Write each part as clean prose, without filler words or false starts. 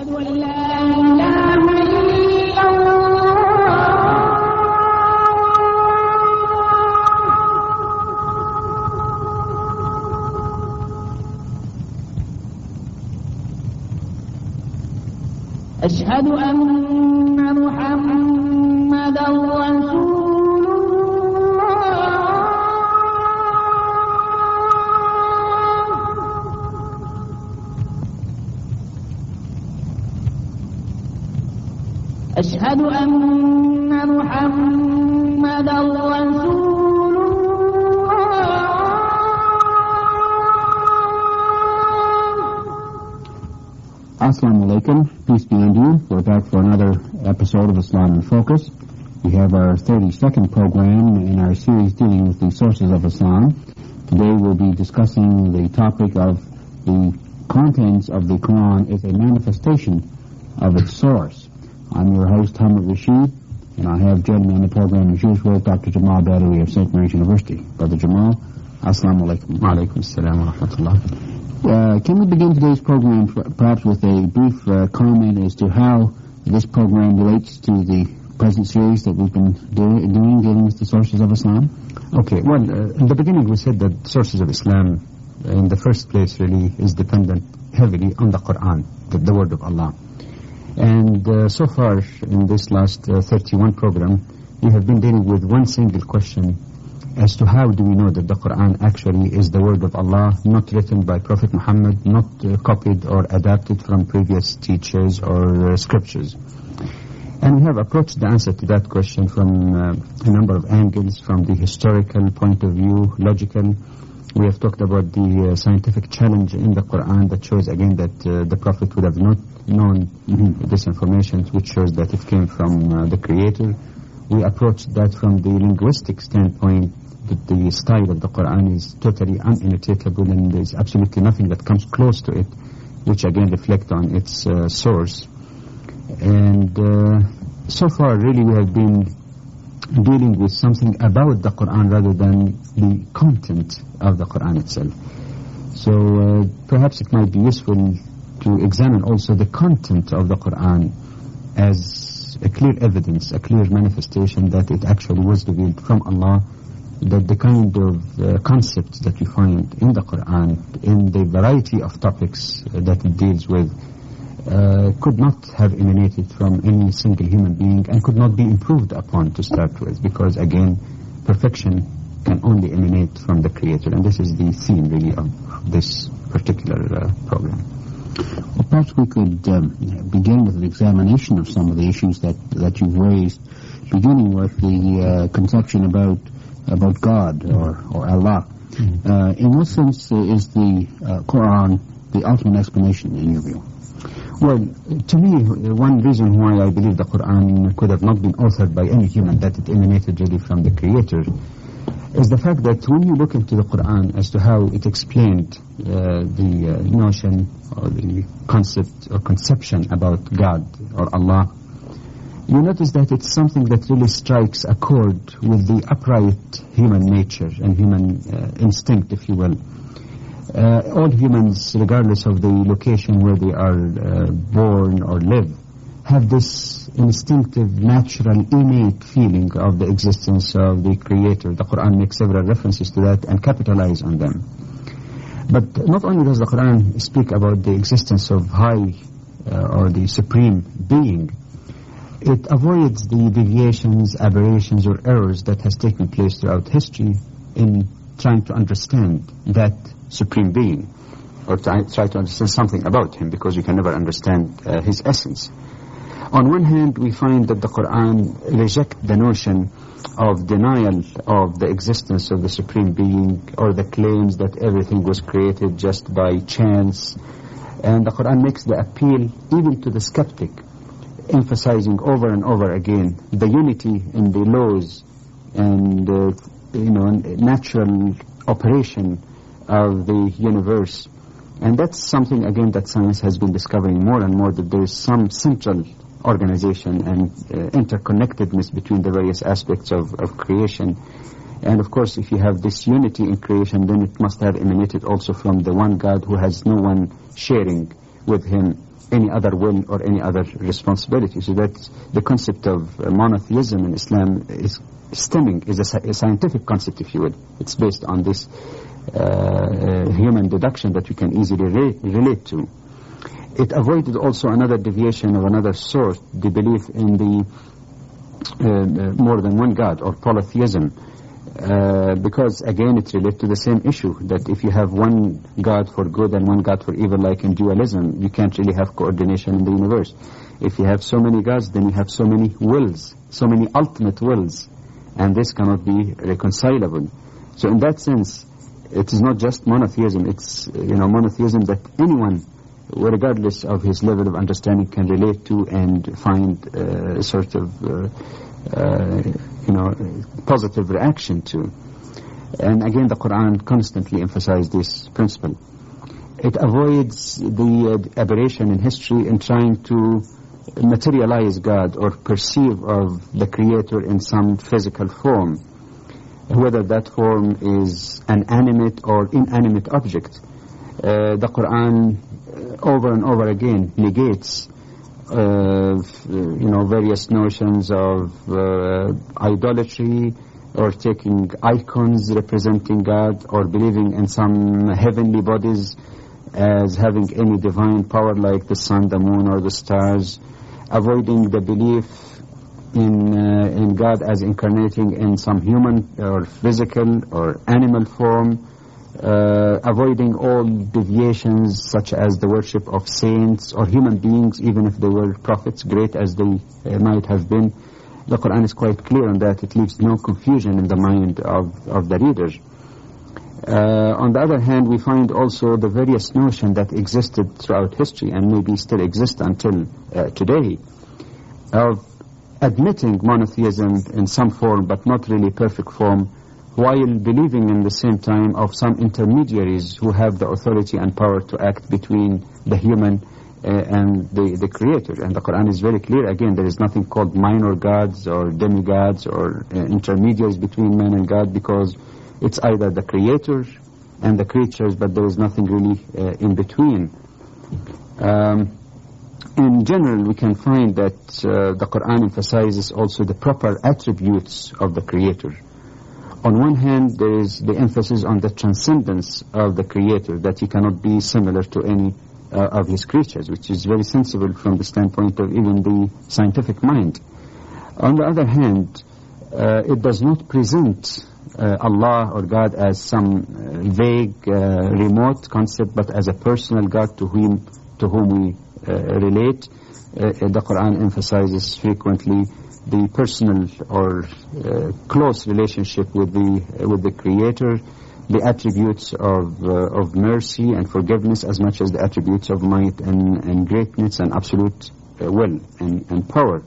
أشهد أن محمدا رسول الله أشهد أن محمدا رسول Assalamu alaikum, peace be unto you. We're back for another episode of Islam in Focus. We have our 32nd program in our series dealing with the sources of Islam. Today we'll be discussing the topic of the contents of the Quran as a manifestation of its source. I'm your host, Hamid Rashid, and I have joining me on the program as usual, Dr. Jamal Badawi of St. Mary's University. Brother Jamal, Assalamu alaikum. Wa alaikum assalam wa rahmatullah. Can we begin today's program perhaps with a brief comment as to how this program relates to the present series that we've been dealing with the sources of Islam? Okay, well, in the beginning we said that sources of Islam in the first place really is dependent heavily on the Quran, the word of Allah. And so far in this last 31 program, we have been dealing with one single question as to how do we know that the Quran actually is the word of Allah, not written by Prophet Muhammad, not copied or adapted from previous teachers or scriptures. And we have approached the answer to that question from a number of angles, from the historical point of view, logical. We have talked about the scientific challenge in the Quran that shows again that the Prophet would have not known this information, which shows that it came from the Creator. We approached that from the linguistic standpoint, that the style of the Quran is totally unimitatable and there's absolutely nothing that comes close to it, which again reflect on its source. And so far really we have been dealing with something about the Quran rather than the content of the Quran itself. So perhaps it might be useful to examine also the content of the Quran as a clear evidence, a clear manifestation that it actually was revealed from Allah, that the kind of concepts that we find in the Quran, in the variety of topics that it deals with, could not have emanated from any single human being and could not be improved upon to start with, because again, perfection can only emanate from the Creator, and this is the theme really of this particular program. Well, perhaps we could begin with an examination of some of the issues that you've raised, beginning with the conception about God or Allah. In what sense is the Quran the ultimate explanation in your view? Well, to me, one reason why I believe the Quran could have not been authored by any human, that it emanated really from the Creator, is the fact that when you look into the Quran as to how it explained the notion or the concept or conception about God or Allah, you notice that it's something that really strikes a chord with the upright human nature and human instinct, if you will. All humans, regardless of the location where they are born or live, have this instinctive, natural, innate feeling of the existence of the Creator. The Quran makes several references to that and capitalize on them. But not only does the Quran speak about the existence of high or the supreme being, it avoids the deviations, aberrations or errors that has taken place throughout history in trying to understand that supreme being, or try to understand something about him, because you can never understand his essence. On one hand, we find that the Quran rejects the notion of denial of the existence of the supreme being, or the claims that everything was created just by chance. And the Quran makes the appeal even to the skeptic, emphasizing over and over again the unity in the laws and natural operation of the universe. And that's something again that science has been discovering more and more, that there is some central organization and interconnectedness between the various aspects of creation. And of course, if you have this unity in creation, then it must have emanated also from the one God who has no one sharing with him any other will or any other responsibility. So that the concept of monotheism in Islam is a scientific concept, if you would. It's based on this human deduction that we can easily relate to. It avoided also another deviation of another sort, the belief in the more than one God, or polytheism, because again it relates to the same issue, that if you have one God for good and one God for evil, like in dualism, you can't really have coordination in the universe. If you have so many gods, then you have so many wills, so many ultimate wills, and this cannot be reconcilable. So in that sense, it is not just monotheism, it's monotheism that anyone, regardless of his level of understanding, can relate to and find a sort of positive reaction to. And again, the Quran constantly emphasizes this principle. It avoids the aberration in history in trying to materialize God or perceive of the Creator in some physical form, whether that form is an animate or inanimate object. The Quran over and over again negates various notions of idolatry, or taking icons representing God, or believing in some heavenly bodies as having any divine power like the sun, the moon, or the stars, avoiding the belief in God as incarnating in some human or physical or animal form, avoiding all deviations such as the worship of saints or human beings, even if they were prophets, great as they might have been. The Quran is quite clear on that. It leaves no confusion in the mind of the reader. On the other hand, we find also the various notions that existed throughout history and maybe still exist until today, of admitting monotheism in some form but not really perfect form, while believing in the same time of some intermediaries who have the authority and power to act between the human and the Creator. And the Quran is very clear. Again, there is nothing called minor gods or demigods or intermediaries between man and God, because it's either the Creator and the creatures, but there is nothing really in between. In general, we can find that the Quran emphasizes also the proper attributes of the Creator. On one hand, there is the emphasis on the transcendence of the Creator, that he cannot be similar to any of his creatures, which is very sensible from the standpoint of even the scientific mind. On the other hand, it does not present Allah or God as some vague, remote concept, but as a personal God to whom we relate. The Quran emphasizes frequently the personal or close relationship with the Creator, the attributes of mercy and forgiveness as much as the attributes of might and greatness and absolute will and power.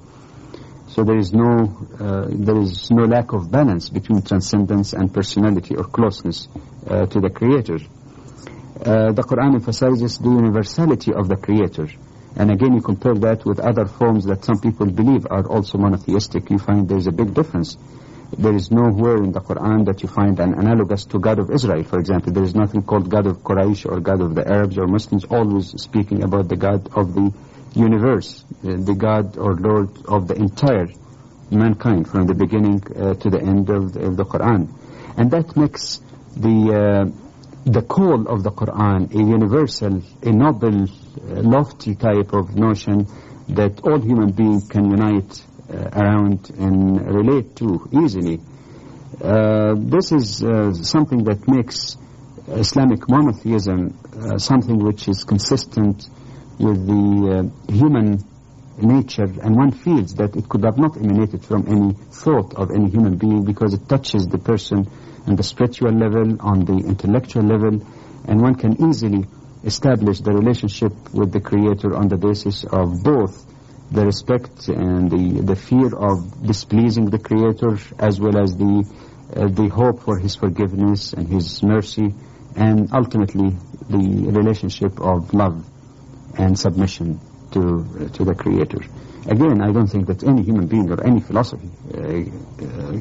So there is no lack of balance between transcendence and personality or closeness to the Creator. The Quran emphasizes the universality of the Creator. And again, you compare that with other forms that some people believe are also monotheistic, you find there's a big difference. There is nowhere in the Quran that you find an analogous to God of Israel, for example. There is nothing called God of Quraysh or God of the Arabs or Muslims, always speaking about the God of the universe, the God or Lord of the entire mankind, from the beginning to the end of the Quran. And that makes the call of the Quran a universal, a noble, lofty type of notion that all human beings can unite around and relate to easily. This is something that makes Islamic monotheism something which is consistent with the human nature, and one feels that it could have not emanated from any thought of any human being, because it touches the person on the spiritual level, on the intellectual level, and one can easily establish the relationship with the Creator on the basis of both the respect and the fear of displeasing the Creator, as well as the hope for His forgiveness and His mercy, and ultimately the relationship of love and submission to the Creator. Again, I don't think that any human being or any philosophy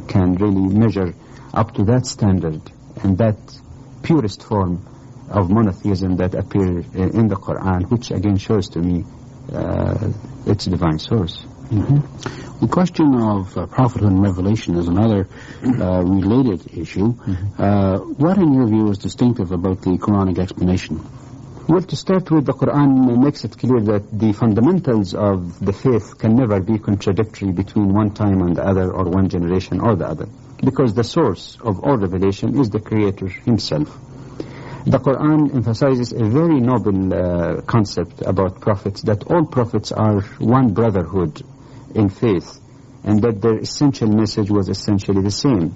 can really measure up to that standard and that purest form of monotheism that appear in the Quran, which again shows to me its divine source. Mm-hmm. The question of prophethood and revelation is another related issue. What, in your view, is distinctive about the Quranic explanation? Well, to start with, the Quran makes it clear that the fundamentals of the faith can never be contradictory between one time and the other, or one generation or the other, because the source of all revelation is the Creator Himself. The Quran emphasizes a very noble concept about prophets, that all prophets are one brotherhood in faith, and that their essential message was essentially the same,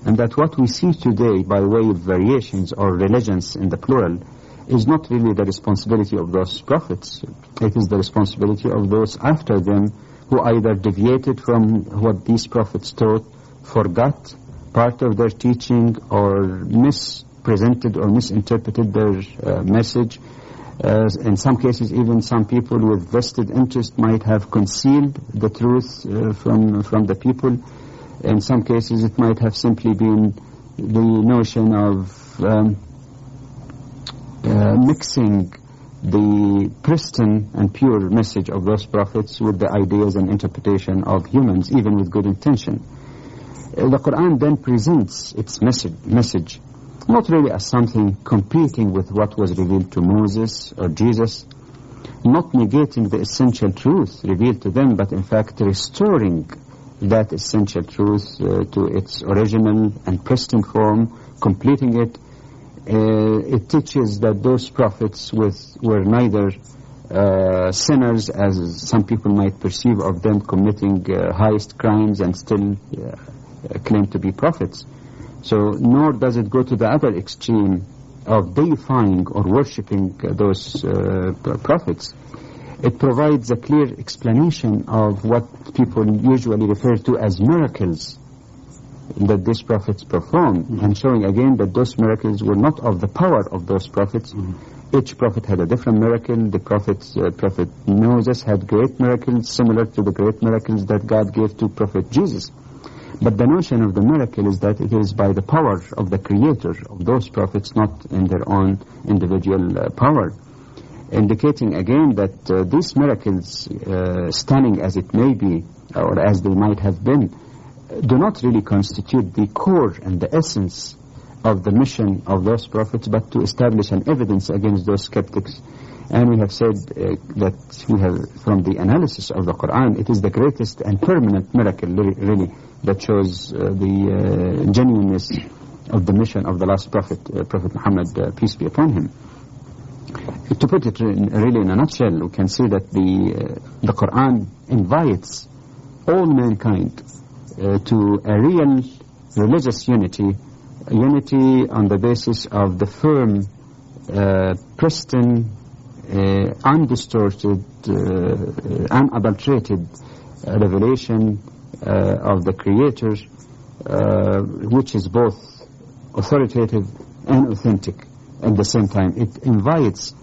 and that what we see today by way of variations or religions in the plural is not really the responsibility of those prophets. It is the responsibility of those after them who either deviated from what these prophets taught, forgot part of their teaching, or mispresented or misinterpreted their message. In some cases, even some people with vested interest might have concealed the truth from the people. In some cases, it might have simply been the notion of mixing the pristine and pure message of those prophets with the ideas and interpretation of humans, even with good intention. The Quran then presents its message not really as something competing with what was revealed to Moses or Jesus, not negating the essential truth revealed to them, but in fact restoring that essential truth to its original and pristine form, completing it. It teaches that those prophets were neither sinners, as some people might perceive of them, committing highest crimes and still claim to be prophets. So, nor does it go to the other extreme of deifying or worshipping those prophets. It provides a clear explanation of what people usually refer to as miracles that these prophets performed, and showing again that those miracles were not of the power of those prophets. Each prophet had a different miracle. The prophet Moses had great miracles similar to the great miracles that God gave to Prophet Jesus. But the notion of the miracle is that it is by the power of the Creator of those prophets, not in their own individual power, indicating again that these miracles, stunning as it may be, or as they might have been, do not really constitute the core and the essence of the mission of those prophets, but to establish an evidence against those skeptics. And we have said that we have, from the analysis of the Quran, it is the greatest and permanent miracle, really, that shows the genuineness of the mission of the last prophet, Prophet Muhammad, peace be upon him. To put it really in a nutshell, we can say that the Quran invites all mankind to a real religious unity on the basis of the firm, pristine, undistorted, unadulterated revelation of the Creator, which is both authoritative and authentic at the same time. It invites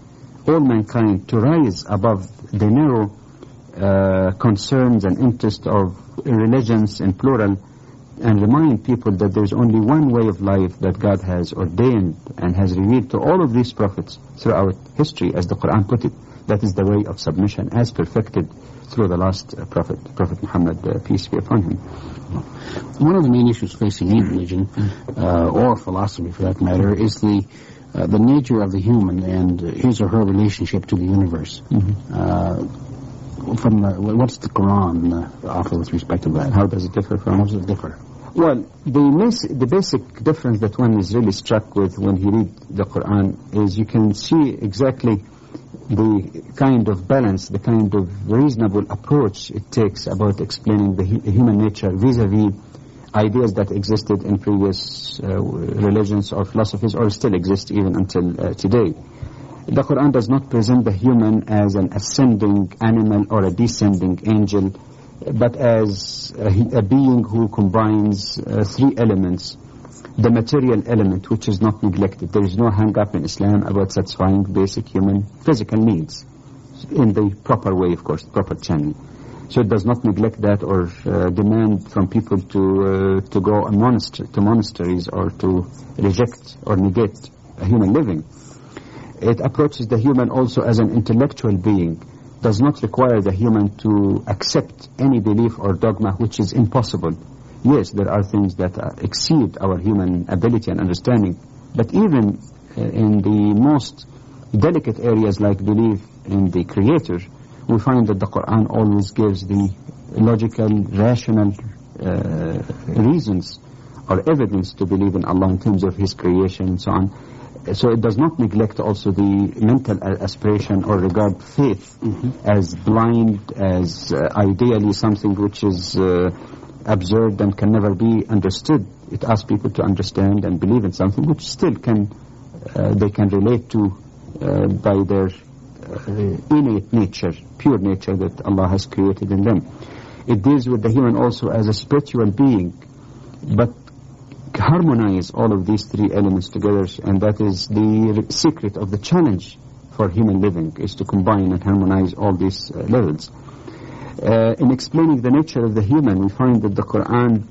all mankind to rise above the narrow concerns and interests of religions in plural, and remind people that there is only one way of life that God has ordained and has revealed to all of these prophets throughout history, as the Quran put it. That is the way of submission as perfected through the last prophet, Prophet Muhammad, peace be upon him. One of the main issues facing any religion, or philosophy for that matter, is the nature of the human and his or her relationship to the universe. What's the Quran offer with respect to that? How does it differ from? How does it differ? Well, the basic difference that one is really struck with when he reads the Quran is you can see exactly the kind of balance, the kind of reasonable approach it takes about explaining the human nature vis-a-vis ideas that existed in previous religions or philosophies, or still exist even until today. The Quran does not present the human as an ascending animal or a descending angel, but as a being who combines three elements. The material element, which is not neglected. There is no hang-up in Islam about satisfying basic human physical needs in the proper way, of course, proper channel. So it does not neglect that or demand from people to go to monasteries or to reject or negate a human living. It approaches the human also as an intellectual being does not require the human to accept any belief or dogma which is impossible. Yes, there are things that exceed our human ability and understanding, but even in the most delicate areas like belief in the Creator, we find that the Quran always gives the logical, rational reasons or evidence to believe in Allah in terms of His creation and so on. So it does not neglect also the mental aspiration or regard faith as blind, as ideally something which is absurd and can never be understood. It asks people to understand and believe in something which still they can relate to by their innate nature, pure nature that Allah has created in them. It deals with the human also as a spiritual being, but harmonize all of these three elements together, and that is the secret of the challenge for human living, is to combine and harmonize all these levels. In explaining the nature of the human, we find that the Quran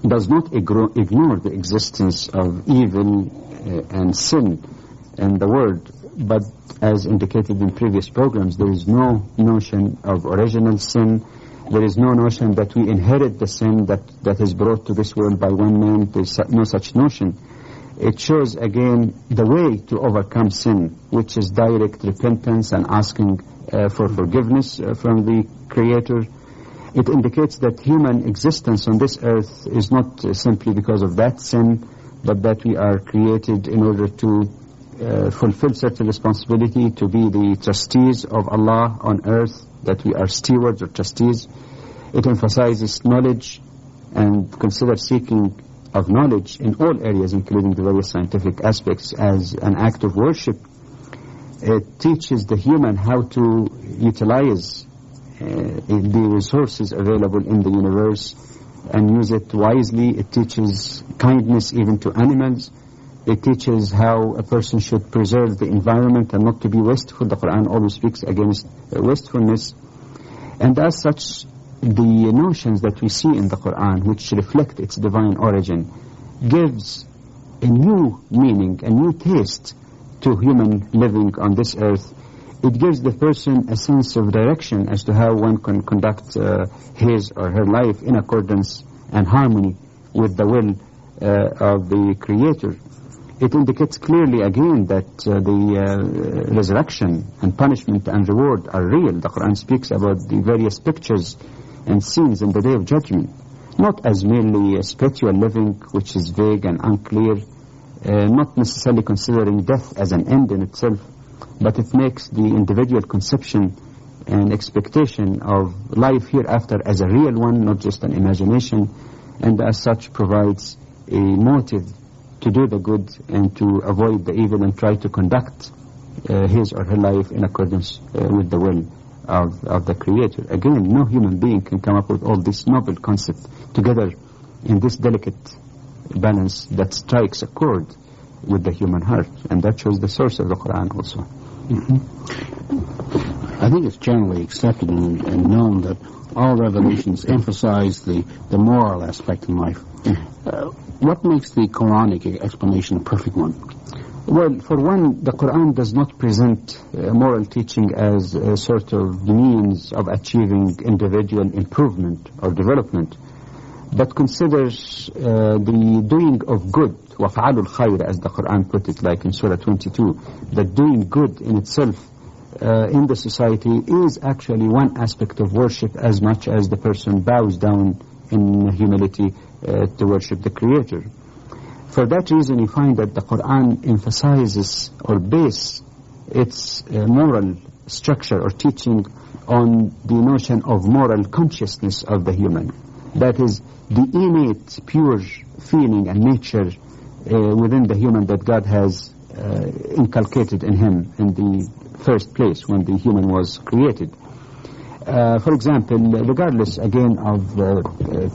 does not ignore the existence of evil and sin in the world, but as indicated in previous programs, there is no notion of original sin. There is no notion that we inherit the sin that is brought to this world by one man. There is no such notion. It shows again the way to overcome sin, which is direct repentance and asking for forgiveness from the Creator. It indicates that human existence on this earth is not simply because of that sin, but that we are created in order to fulfill certain responsibility, to be the trustees of Allah on earth, that we are stewards or trustees. It emphasizes knowledge and considers seeking of knowledge in all areas, including the various scientific aspects, as an act of worship. It teaches the human how to utilize the resources available in the universe and use it wisely. It teaches kindness even to animals. It teaches how a person should preserve the environment and not to be wasteful. The Quran always speaks against wastefulness. And as such, the notions that we see in the Quran, which reflect its divine origin, gives a new meaning, a new taste to human living on this earth. It gives the person a sense of direction as to how one can conduct his or her life in accordance and harmony with the will of the Creator. It indicates clearly again that the resurrection and punishment and reward are real. The Quran speaks about the various pictures and scenes in the Day of Judgment, not as merely a spiritual living which is vague and unclear, not necessarily considering death as an end in itself, but it makes the individual conception and expectation of life hereafter as a real one, not just an imagination, and as such provides a motive to do the good and to avoid the evil and try to conduct his or her life in accordance with the will of the Creator. Again, no human being can come up with all this noble concept together in this delicate balance that strikes a chord with the human heart, and that shows the source of the Quran also. I think it's generally accepted and known that all revelations emphasize the moral aspect in life. What makes the Quranic explanation a perfect one? Well, for one, the Quran does not present moral teaching as a sort of means of achieving individual improvement or development, but considers the doing of good, وَفَعَلُوا الْخَيْرَ, as the Quran put it, like in Surah 22, that doing good in itself in the society is actually one aspect of worship as much as the person bows down in humility to worship the Creator. For that reason, you find that the Quran emphasizes or bases its moral structure or teaching on the notion of moral consciousness of the human. That is, the innate, pure feeling and nature within the human that God has inculcated in him in the first place when the human was created. For example, regardless again of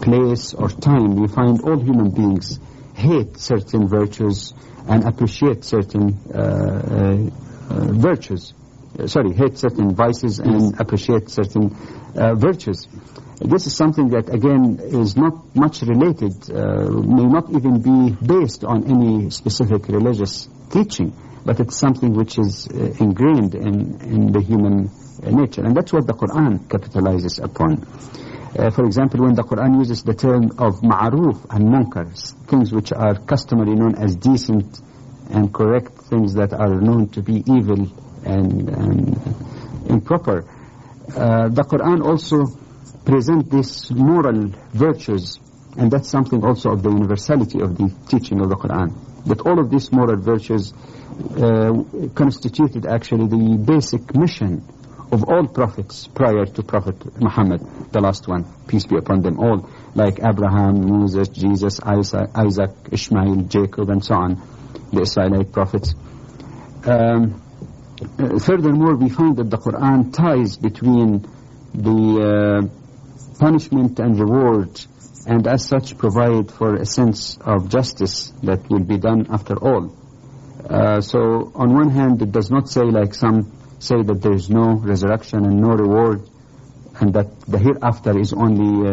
place or time, you find all human beings hate certain virtues and appreciate certain hate certain vices and appreciate certain virtues. This is something that again is not much related, may not even be based on any specific religious teaching, but it's something which is ingrained in the human nature. And that's what the Quran capitalizes upon. For example, when the Quran uses the term of ma'ruf and munkar, things which are customarily known as decent and correct, things that are known to be evil and improper, the Quran also presents these moral virtues, and that's something also of the universality of the teaching of the Quran, that all of these moral virtues constituted actually the basic mission of all prophets prior to Prophet Muhammad, the last one, peace be upon them all, like Abraham, Moses, Jesus, Isaac, Ishmael, Jacob, and so on, the Israelite prophets. Furthermore, we find that the Quran ties between the punishment and reward, and as such provide for a sense of justice that will be done after all. So on one hand, it does not say, like some say, that there is no resurrection and no reward, and that the hereafter is only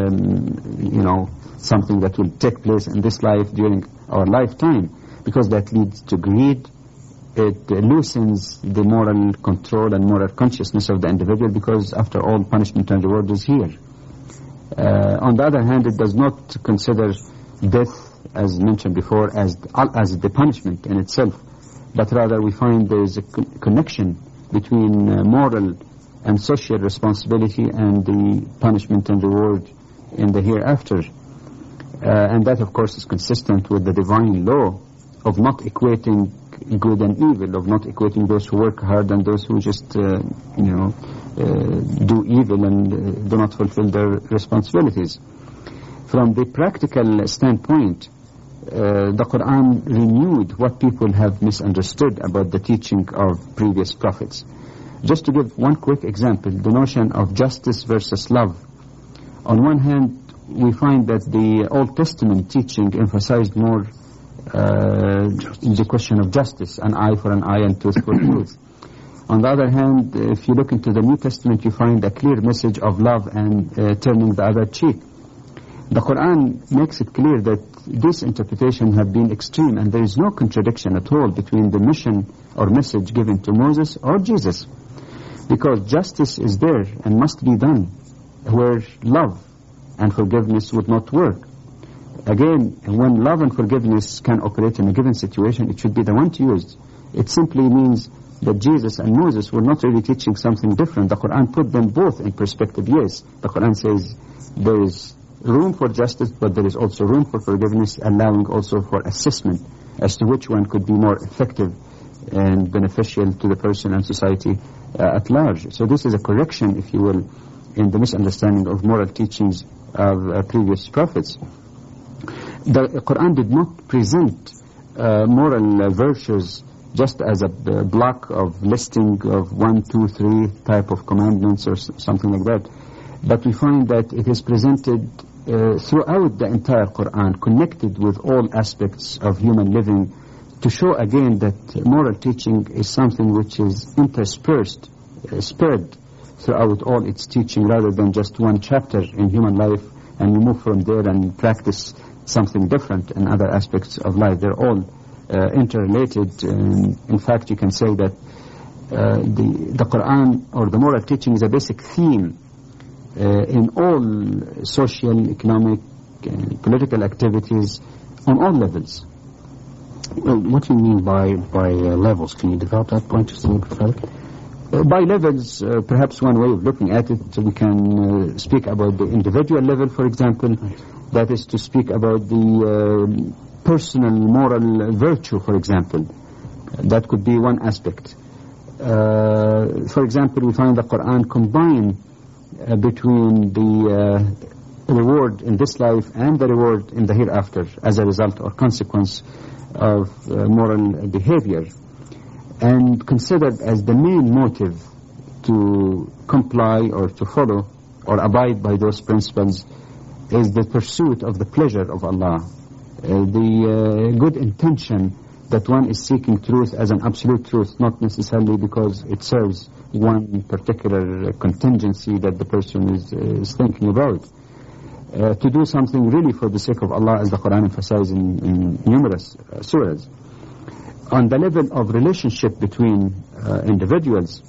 something that will take place in this life during our lifetime, because that leads to greed. It loosens the moral control and moral consciousness of the individual, because after all, punishment and reward is here. On the other hand, it does not consider death, as mentioned before, as the punishment in itself, but rather we find there is a connection between moral and social responsibility and the punishment and reward in the hereafter. And that, of course, is consistent with the divine law of not equating good and evil, of not equating those who work hard and those who just, do evil and do not fulfill their responsibilities. From the practical standpoint, the Quran renewed what people have misunderstood about the teaching of previous prophets. Just to give one quick example, the notion of justice versus love. On one hand, we find that the Old Testament teaching emphasized more the question of justice, an eye for an eye and tooth for tooth. On the other hand, if you look into the New Testament, you find a clear message of love and turning the other cheek. The Quran makes it clear that this interpretation have been extreme, and there is no contradiction at all between the mission or message given to Moses or Jesus, because justice is there and must be done where love and forgiveness would not work. Again, when love and forgiveness can operate in a given situation, it should be the one to use. It simply means that Jesus and Moses were not really teaching something different. The Quran put them both in perspective. Yes, the Quran says there is room for justice, but there is also room for forgiveness, allowing also for assessment as to which one could be more effective and beneficial to the person and society at large. So this is a correction, if you will, in the misunderstanding of moral teachings of previous prophets. The Quran did not present moral virtues just as a block of listing of 1, 2, 3 type of commandments or something like that. But we find that it is presented throughout the entire Quran, connected with all aspects of human living, to show again that moral teaching is something which is interspersed, spread throughout all its teaching, rather than just one chapter in human life and you move from there and practice something different in other aspects of life. They're all interrelated. In fact, you can say that the Quran or the moral teaching is a basic theme in all social, economic, political activities on all levels. Well, what do you mean by levels? Can you develop that point just a little bit further? By levels, perhaps one way of looking at it, we can speak about the individual level, for example. That is to speak about the personal moral virtue, for example. That could be one aspect. For example, we find the Quran combine between the reward in this life and the reward in the hereafter as a result or consequence of moral behavior, and considered as the main motive to comply or to follow or abide by those principles is the pursuit of the pleasure of Allah, the good intention that one is seeking truth as an absolute truth, not necessarily because it serves one particular contingency that the person is thinking about. To do something really for the sake of Allah, as the Quran emphasizes in numerous surahs. on the level of relationship between individuals,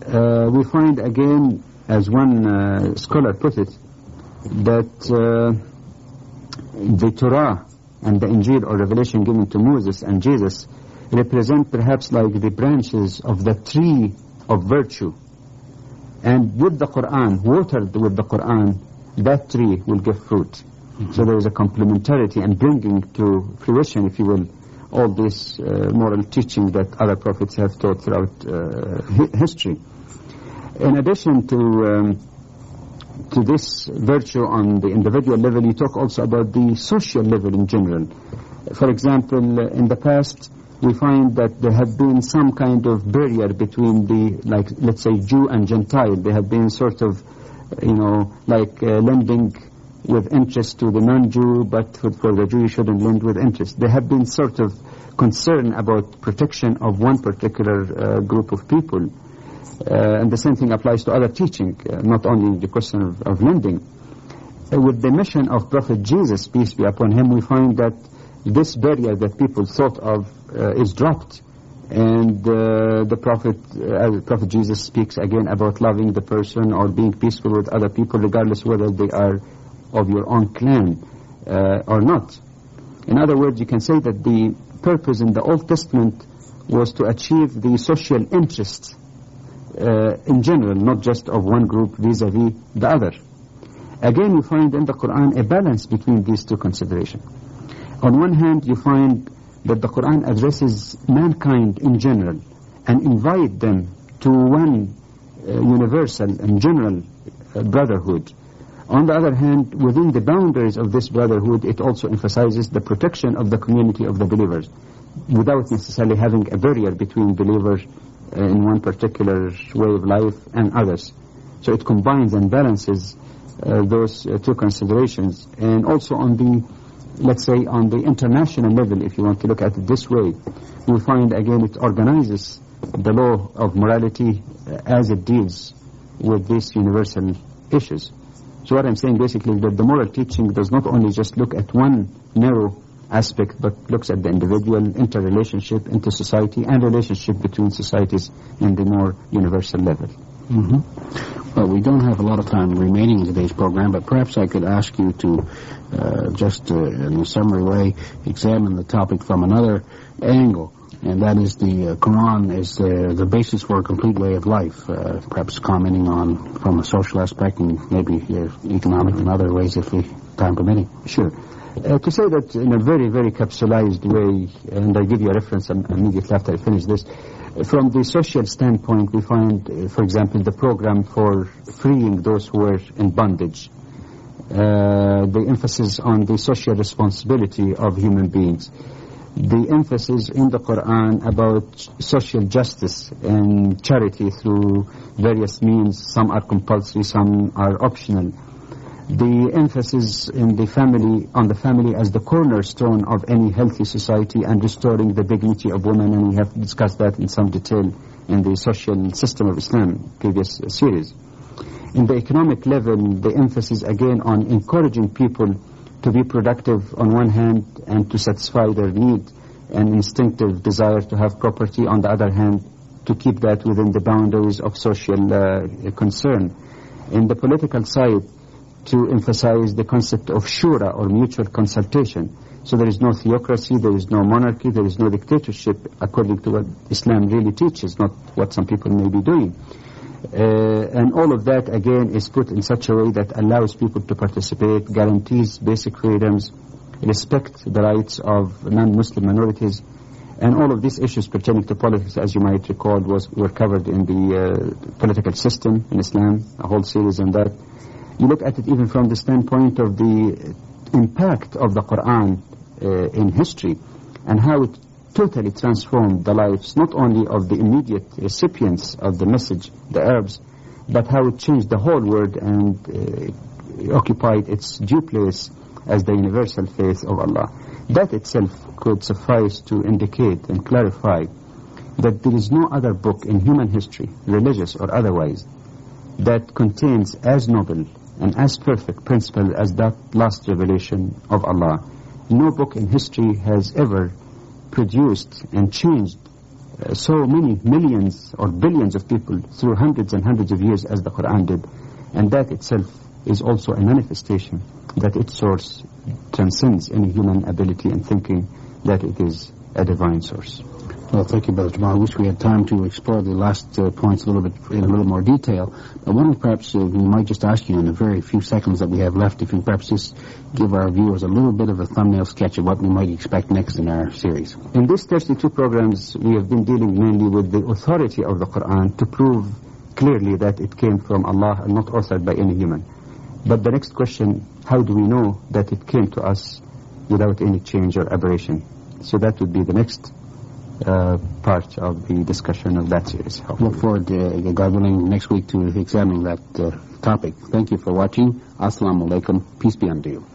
we find again, as one scholar put it, that the Torah and the Injil, or revelation given to Moses and Jesus, represent perhaps like the branches of the tree of virtue. And with the Quran, watered with the Quran, that tree will give fruit. Mm-hmm. So there is a complementarity and bringing to fruition, if you will, all this moral teaching that other prophets have taught throughout history. In addition to this virtue on the individual level, you talk also about the social level in general. For example, in the past, we find that there have been some kind of barrier between the, like, let's say, Jew and Gentile. There have been sort of, lending with interest to the non-Jew, but for the Jew you shouldn't lend with interest. There have been sort of concern about protection of one particular group of people. And the same thing applies to other teaching, not only the question of lending. With the mission of Prophet Jesus, peace be upon him, we find that this barrier that people thought of is dropped. And the Prophet Jesus speaks again about loving the person or being peaceful with other people, regardless whether they are of your own clan or not. In other words, you can say that the purpose in the Old Testament was to achieve the social interest in general, not just of one group vis-a-vis the other. Again, you find in the Quran a balance between these two considerations. On one hand, you find that the Quran addresses mankind in general and invite them to one universal and general brotherhood. On the other hand, within the boundaries of this brotherhood, it also emphasizes the protection of the community of the believers without necessarily having a barrier between believers in one particular way of life and others. So it combines and balances those two considerations. And also on the, let's say, on the international level, if you want to look at it this way, we find again it organizes the law of morality as it deals with these universal issues. So what I'm saying basically is that the moral teaching does not only just look at one narrow aspect, but looks at the individual, interrelationship, inter-society, and relationship between societies in the more universal level. Mm-hmm. Well, we don't have a lot of time remaining in today's program, but perhaps I could ask you to in a summary way, examine the topic from another angle, and that is the Quran is the basis for a complete way of life, perhaps commenting on from a social aspect and maybe economic and other ways if we time permitting. Sure. To say that in a very, very capsulized way, and I'll give you a reference immediately after I finish this, from the social standpoint, we find, for example, the program for freeing those who were in bondage, the emphasis on the social responsibility of human beings, the emphasis in the Quran about social justice and charity through various means. Some are compulsory, some are optional. The emphasis in the family, on the family as the cornerstone of any healthy society and restoring the dignity of women, and we have discussed that in some detail in the social system of Islam, previous series. In the economic level, the emphasis again on encouraging people to be productive on one hand and to satisfy their need and instinctive desire to have property, on the other hand, to keep that within the boundaries of social concern. In the political side, to emphasize the concept of shura, or mutual consultation. So there is no theocracy, there is no monarchy, there is no dictatorship, according to what Islam really teaches, not what some people may be doing. And all of that, again, is put in such a way that allows people to participate, guarantees basic freedoms, respect the rights of non-Muslim minorities, and all of these issues pertaining to politics, as you might recall, were covered in the political system in Islam, a whole series on that. You look at it even from the standpoint of the impact of the Quran in history and how it totally transformed the lives not only of the immediate recipients of the message, the Arabs, but how it changed the whole world and occupied its due place as the universal faith of Allah. That itself could suffice to indicate and clarify that there is no other book in human history, religious or otherwise, that contains as noble and as perfect principle as that last revelation of Allah. No book in history has ever produced and changed so many millions or billions of people through hundreds and hundreds of years as the Quran did. And that itself is also a manifestation that its source transcends any human ability and thinking, that it is a divine source. Well, thank you, Brother Jamal. I wish we had time to explore the last points a little bit in a little more detail. But one, perhaps we might just ask you in the very few seconds that we have left, if you perhaps just give our viewers a little bit of a thumbnail sketch of what we might expect next in our series. In these 32 programs, we have been dealing mainly with the authority of the Quran to prove clearly that it came from Allah and not authored by any human. But the next question, how do we know that it came to us without any change or aberration? So that would be the next part of the discussion of that series. Look forward, God willing, next week to examining that topic. Thank you for watching. Assalamu alaikum. Peace be unto you.